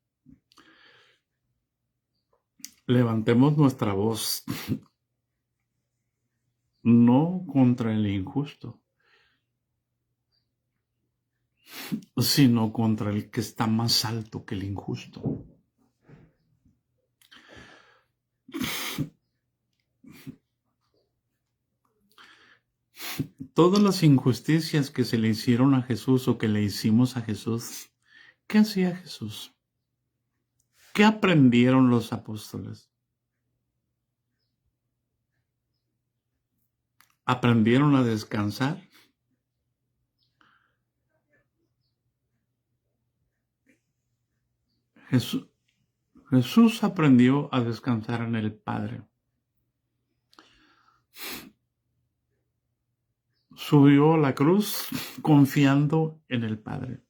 levantemos nuestra voz, no contra el injusto, sino contra el que está más alto que el injusto. Todas las injusticias que se le hicieron a Jesús o que le hicimos a Jesús, ¿qué hacía Jesús? ¿Qué aprendieron los apóstoles? ¿Aprendieron a descansar? Jesús aprendió a descansar en el Padre. Subió a la cruz confiando en el Padre.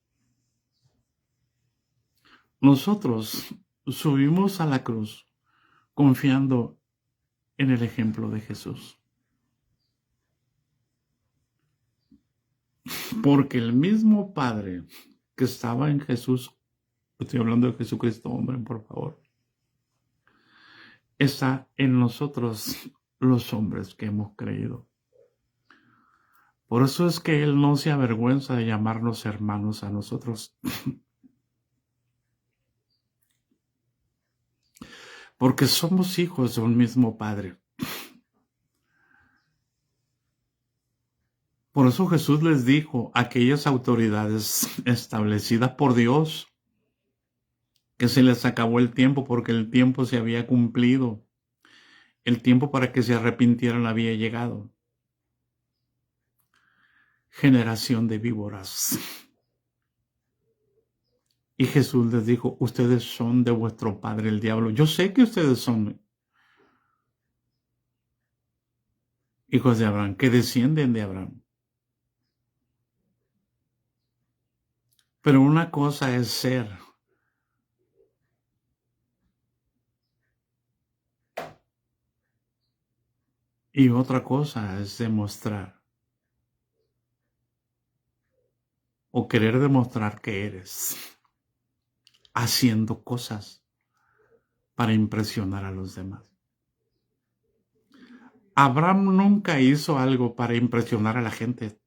Nosotros subimos a la cruz confiando en el ejemplo de Jesús. Porque el mismo Padre que estaba en Jesús, estoy hablando de Jesucristo, hombre, por favor, está en nosotros los hombres que hemos creído. Por eso es que Él no se avergüenza de llamarnos hermanos a nosotros. Porque somos hijos de un mismo Padre. Por eso Jesús les dijo a aquellas autoridades establecidas por Dios que se les acabó el tiempo porque el tiempo se había cumplido. El tiempo para que se arrepintieran había llegado. Generación de víboras. Y Jesús les dijo, ustedes son de vuestro padre el diablo. Yo sé que ustedes son hijos de Abraham, que descienden de Abraham. Pero una cosa es ser y otra cosa es demostrar o querer demostrar que eres haciendo cosas para impresionar a los demás. Abraham nunca hizo algo para impresionar a la gente.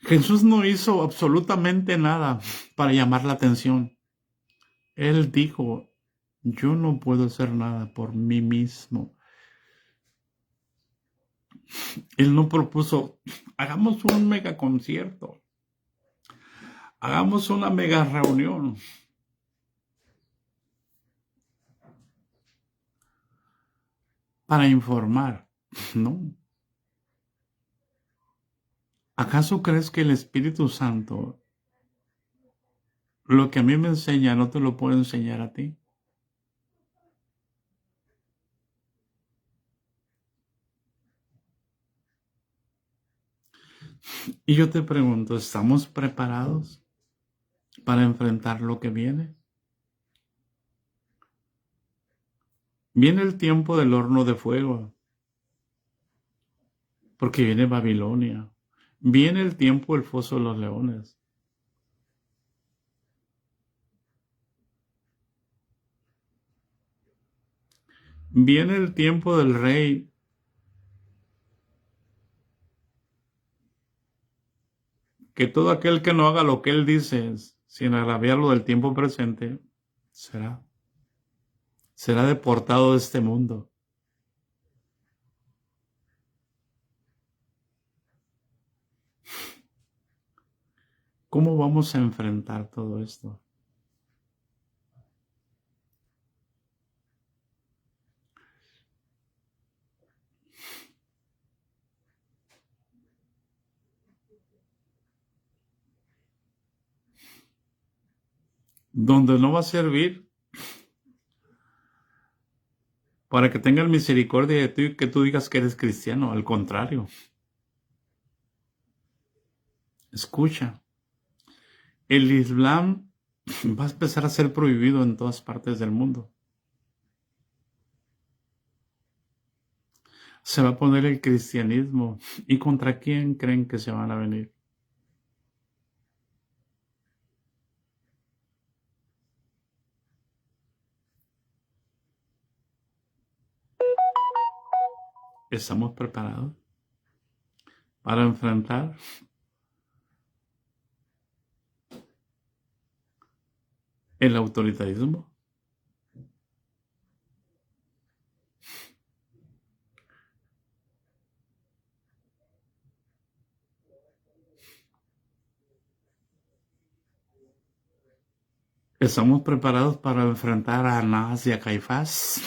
Jesús no hizo absolutamente nada para llamar la atención. Él dijo, yo no puedo hacer nada por mí mismo. Él no propuso, hagamos un mega concierto, hagamos una mega reunión. Para informar, ¿no? ¿Acaso crees que el Espíritu Santo, lo que a mí me enseña, no te lo puedo enseñar a ti? Y yo te pregunto, ¿estamos preparados para enfrentar lo que viene? Viene el tiempo del horno de fuego, porque viene Babilonia. Viene el tiempo del foso de los leones. Viene el tiempo del rey. Que todo aquel que no haga lo que él dice, sin agraviarlo del tiempo presente, será deportado de este mundo. ¿Cómo vamos a enfrentar todo esto? Donde no va a servir para que tengan misericordia de ti y que tú digas que eres cristiano. Al contrario. Escucha. El Islam va a empezar a ser prohibido en todas partes del mundo. Se va a poner el cristianismo. ¿Y contra quién creen que se van a venir? ¿Estamos preparados para enfrentar el autoritarismo? ¿Estamos preparados para enfrentar a Anás y a Caifás?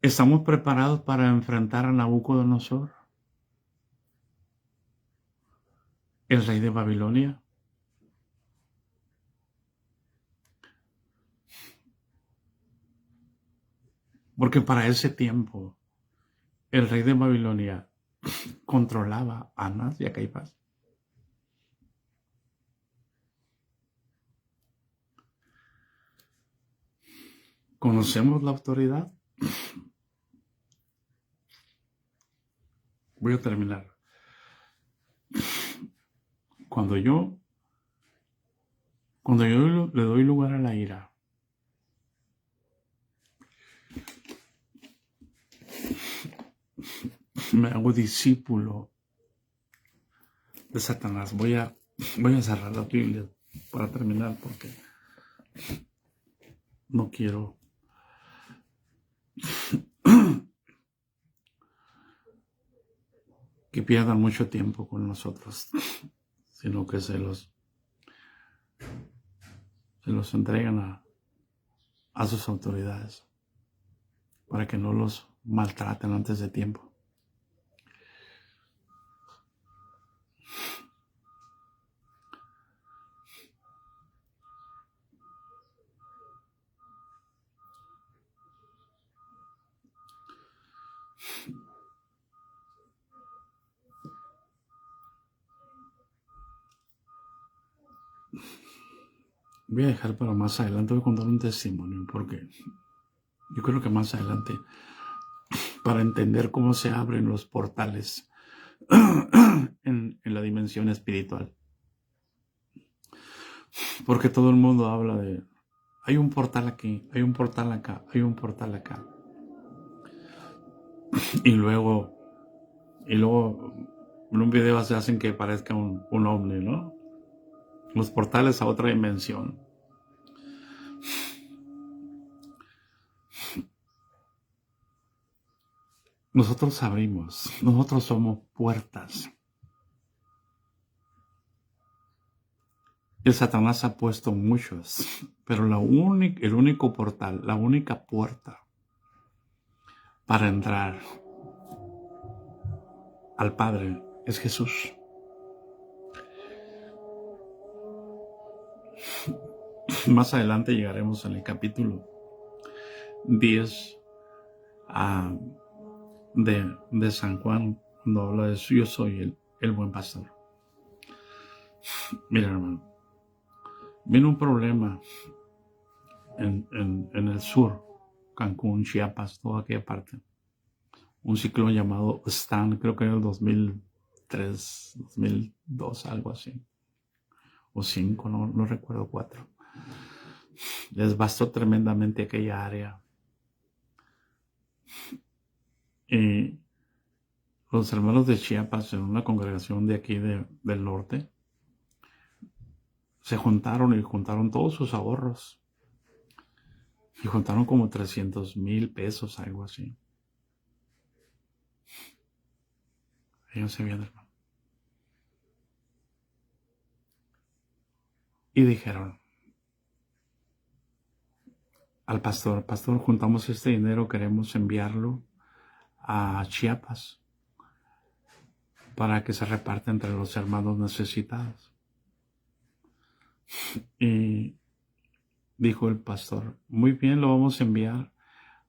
¿Estamos preparados para enfrentar a Nabucodonosor, el rey de Babilonia? Porque para ese tiempo el rey de Babilonia controlaba a Anás y a Caifás. ¿Conocemos la autoridad? Voy a terminar. Cuando yo le doy lugar a la ira, me hago discípulo de Satanás. Voy a cerrar la Biblia para terminar porque no quiero que pierdan mucho tiempo con nosotros, sino que se los entregan a sus autoridades para que no los maltraten antes de tiempo. Voy a dejar para más adelante, voy a contar un testimonio, porque yo creo que más adelante, para entender cómo se abren los portales en la dimensión espiritual. Porque todo el mundo habla de, hay un portal aquí, hay un portal acá, hay un portal acá. Y luego en un video se hacen que parezca un ovni, ¿no? Los portales a otra dimensión. Nosotros abrimos, nosotros somos puertas. El Satanás ha puesto muchos, pero el único portal, la única puerta para entrar al Padre es Jesús. Más adelante llegaremos en el capítulo 10 de San Juan, cuando habla de eso. Yo soy el buen pastor. Mira, hermano, vino un problema en el sur, Cancún, Chiapas, toda aquella parte. Un ciclón llamado Stan, creo que en el 2003, 2002, algo así. O 5, no recuerdo, 4. Devastó tremendamente aquella área. Y los hermanos de Chiapas, en una congregación de aquí del norte, se juntaron todos sus ahorros. Y juntaron como 300,000 pesos, algo así. Ellos se vieron, hermano. Y dijeron al pastor, juntamos este dinero, queremos enviarlo a Chiapas para que se reparta entre los hermanos necesitados. Y dijo el pastor, muy bien, lo vamos a enviar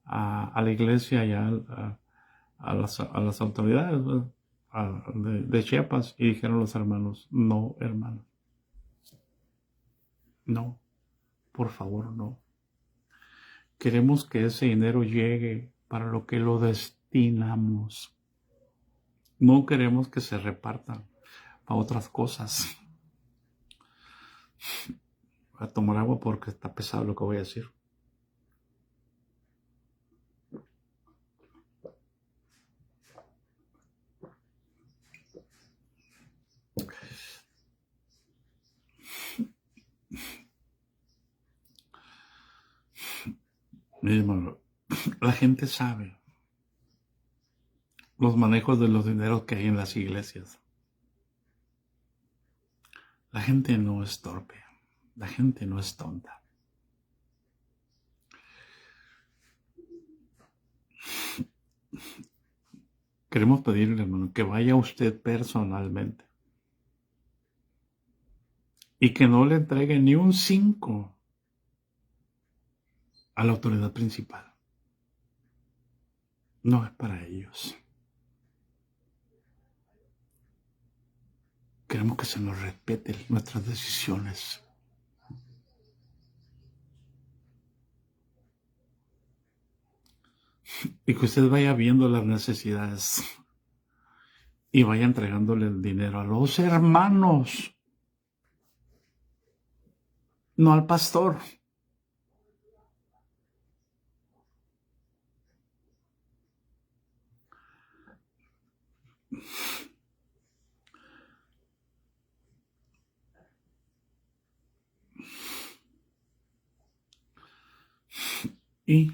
a la iglesia y a las autoridades de Chiapas. Y dijeron los hermanos, no, hermano, no, por favor, no. Queremos que ese dinero llegue para lo que lo destinamos. No queremos que se repartan para otras cosas. Voy a tomar agua porque está pesado lo que voy a decir. Mi hermano, la gente sabe los manejos de los dineros que hay en las iglesias. La gente no es torpe, la gente no es tonta. Queremos pedirle, hermano, que vaya usted personalmente y que no le entregue ni un 5 a la autoridad principal. No es para ellos. Queremos que se nos respeten nuestras decisiones. Y que usted vaya viendo las necesidades y vaya entregándole el dinero a los hermanos, no al pastor. Y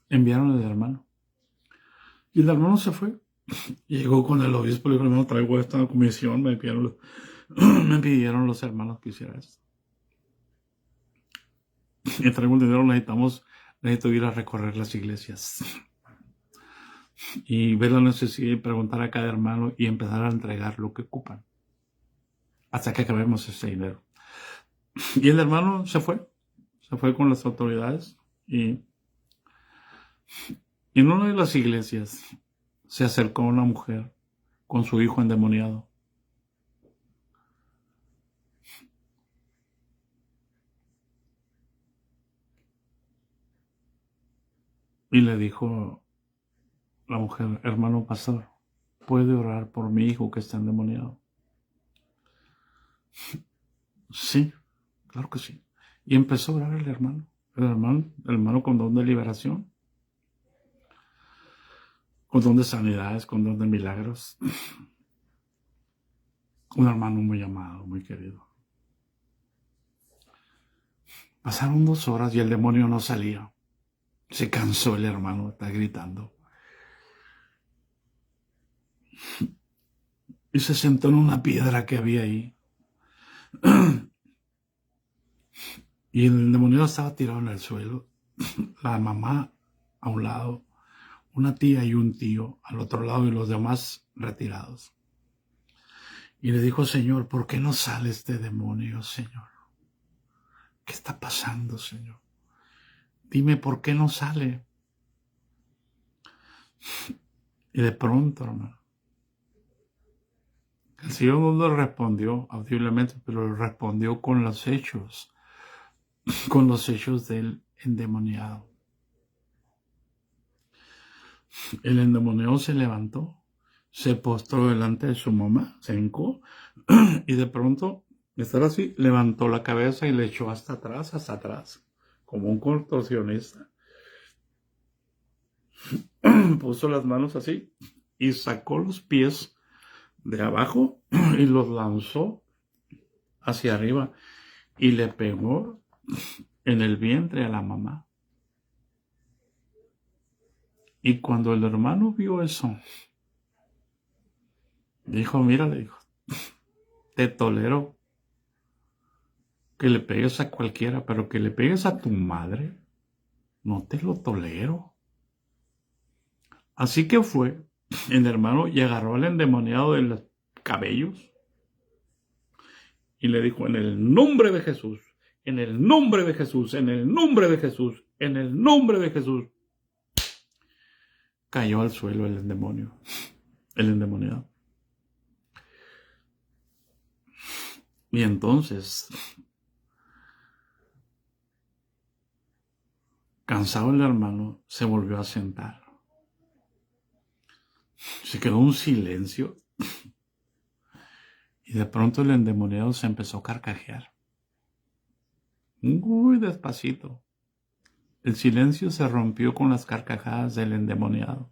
enviaron al hermano. Y el hermano se fue. Llegó con el obispo y le dijo, hermano, traigo esta comisión. Me pidieron los hermanos que hiciera esto. Y traigo el dinero, necesito ir a recorrer las iglesias. Y ver la necesidad y preguntar a cada hermano y empezar a entregar lo que ocupan. Hasta que acabemos ese dinero. Y el hermano se fue con las autoridades y en una de las iglesias se acercó una mujer con su hijo endemoniado. Y le dijo la mujer, hermano pastor, ¿puede orar por mi hijo que está endemoniado? Sí, claro que sí. Y empezó a orar el hermano con don de liberación, con don de sanidades, con don de milagros. Un hermano muy amado, muy querido. Pasaron 2 horas y el demonio no salía. Se cansó el hermano, está gritando. Y se sentó en una piedra que había ahí. Y el endemoniado estaba tirado en el suelo. La mamá a un lado, una tía y un tío al otro lado y los demás retirados. Y le dijo, Señor, ¿por qué no sale este demonio, Señor? ¿Qué está pasando, Señor? Dime, ¿por qué no sale? Y de pronto, hermano, el Señor no le respondió audiblemente, pero le respondió con los hechos del endemoniado. El endemoniado se levantó, se postró delante de su mamá, se hincó, y de pronto, estar así, levantó la cabeza y le echó hasta atrás, como un contorsionista. Puso las manos así y sacó los pies de abajo y los lanzó hacia arriba y le pegó en el vientre a la mamá. Y cuando el hermano vio eso, dijo, mira, le dijo, te tolero que le pegues a cualquiera, pero que le pegues a tu madre, no te lo tolero. Así que fue el hermano y agarró al endemoniado de los cabellos y le dijo, en el nombre de Jesús, en el nombre de Jesús, en el nombre de Jesús, en el nombre de Jesús. Cayó al suelo el endemoniado. Y entonces, cansado el hermano, se volvió a sentar. Se quedó un silencio. Y de pronto el endemoniado se empezó a carcajear. Muy despacito. El silencio se rompió con las carcajadas del endemoniado.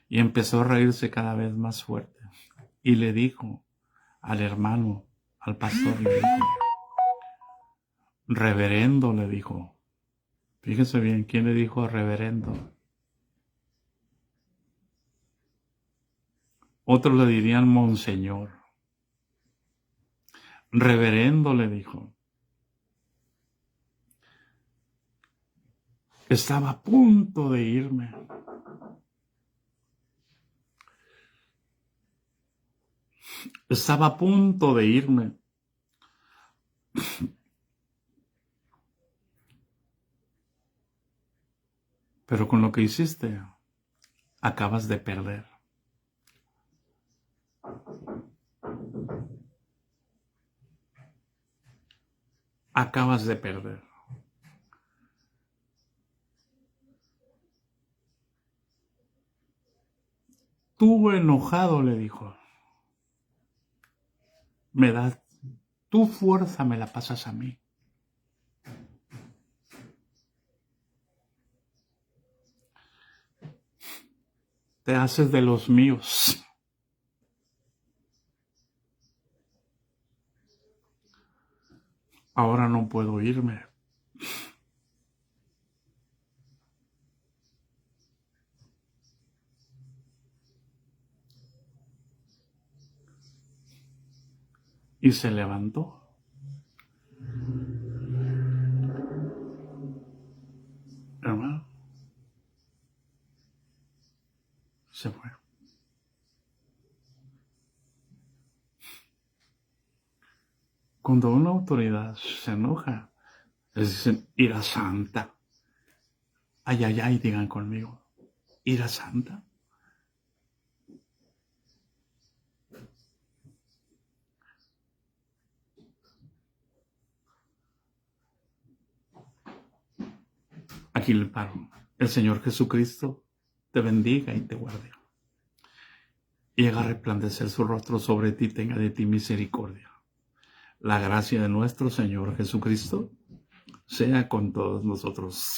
Y empezó a reírse cada vez más fuerte. Y le dijo al hermano, al pastor, le dijo, reverendo, le dijo. Fíjese bien, ¿quién le dijo reverendo? Otros le dirían monseñor. Reverendo, le dijo, estaba a punto de irme. Estaba a punto de irme. Pero con lo que hiciste, acabas de perder. Acabas de perder. Tú enojado, le dijo, me das, tu fuerza me la pasas a mí. Te haces de los míos. Ahora no puedo irme. Y se levantó. Hermano, se fue. Cuando una autoridad se enoja, les dicen, ira santa. Ay, ay, ay, digan conmigo, ira santa. Aquí le paro. El Señor Jesucristo te bendiga y te guarde. Y haga resplandecer su rostro sobre ti, tenga de ti misericordia. La gracia de nuestro Señor Jesucristo sea con todos nosotros.